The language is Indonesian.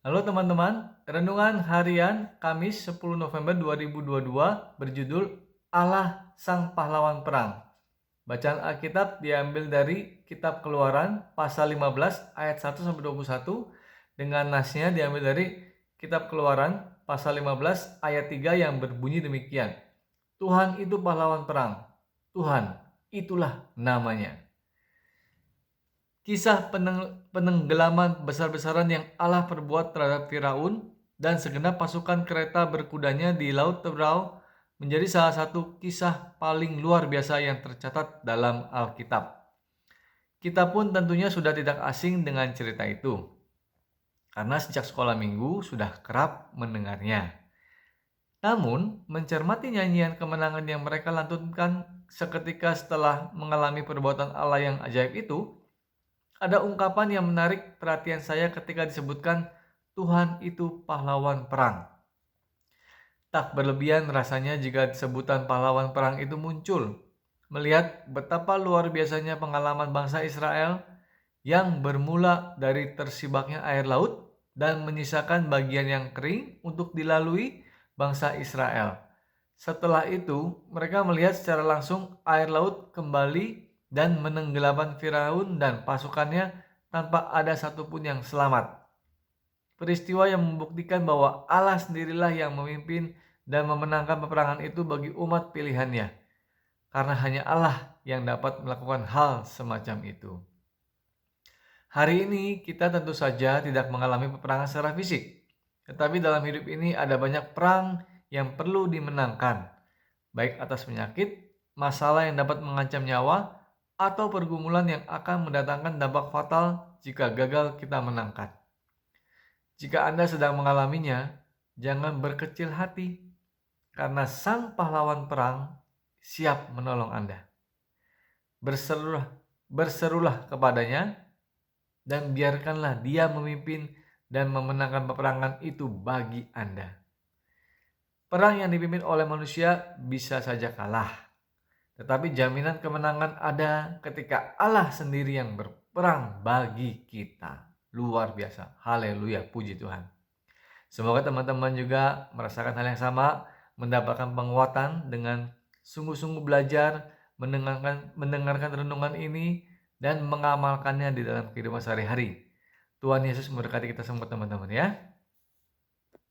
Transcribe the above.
Halo teman-teman, renungan harian Kamis 10 November 2022 berjudul Allah Sang Pahlawan Perang. Bacaan Alkitab diambil dari Kitab Keluaran pasal 15 ayat 1-21 dengan nasnya diambil dari Kitab Keluaran pasal 15 ayat 3 yang berbunyi demikian. Tuhan itu pahlawan perang, Tuhan itulah namanya. Kisah penenggelaman besar-besaran yang Allah perbuat terhadap Firaun dan segenap pasukan kereta berkudanya di Laut Tebrau menjadi salah satu kisah paling luar biasa yang tercatat dalam Alkitab. Kita pun tentunya sudah tidak asing dengan cerita itu, karena sejak sekolah minggu sudah kerap mendengarnya. Namun, mencermati nyanyian kemenangan yang mereka lantunkan seketika setelah mengalami perbuatan Allah yang ajaib itu, ada ungkapan yang menarik perhatian saya ketika disebutkan Tuhan itu pahlawan perang. Tak berlebihan rasanya jika sebutan pahlawan perang itu muncul, melihat betapa luar biasanya pengalaman bangsa Israel yang bermula dari tersibaknya air laut dan menyisakan bagian yang kering untuk dilalui bangsa Israel. Setelah itu, mereka melihat secara langsung air laut kembali dan menenggelamkan Firaun dan pasukannya tanpa ada satupun yang selamat. Peristiwa yang membuktikan bahwa Allah sendirilah yang memimpin dan memenangkan peperangan itu bagi umat pilihannya. Karena hanya Allah yang dapat melakukan hal semacam itu. Hari ini kita tentu saja tidak mengalami peperangan secara fisik. Tetapi dalam hidup ini ada banyak perang yang perlu dimenangkan, baik atas penyakit, masalah yang dapat mengancam nyawa, atau pergumulan yang akan mendatangkan dampak fatal jika gagal kita menangkan. Jika Anda sedang mengalaminya, jangan berkecil hati, karena sang pahlawan perang siap menolong Anda. Berserulah kepadanya, dan biarkanlah dia memimpin dan memenangkan peperangan itu bagi Anda. Perang yang dipimpin oleh manusia bisa saja kalah, tetapi jaminan kemenangan ada ketika Allah sendiri yang berperang bagi kita. Luar biasa. Haleluya, puji Tuhan. Semoga teman-teman juga merasakan hal yang sama, mendapatkan penguatan dengan sungguh-sungguh belajar, mendengarkan renungan ini, dan mengamalkannya di dalam kehidupan sehari-hari. Tuhan Yesus memberkati kita semua teman-teman ya.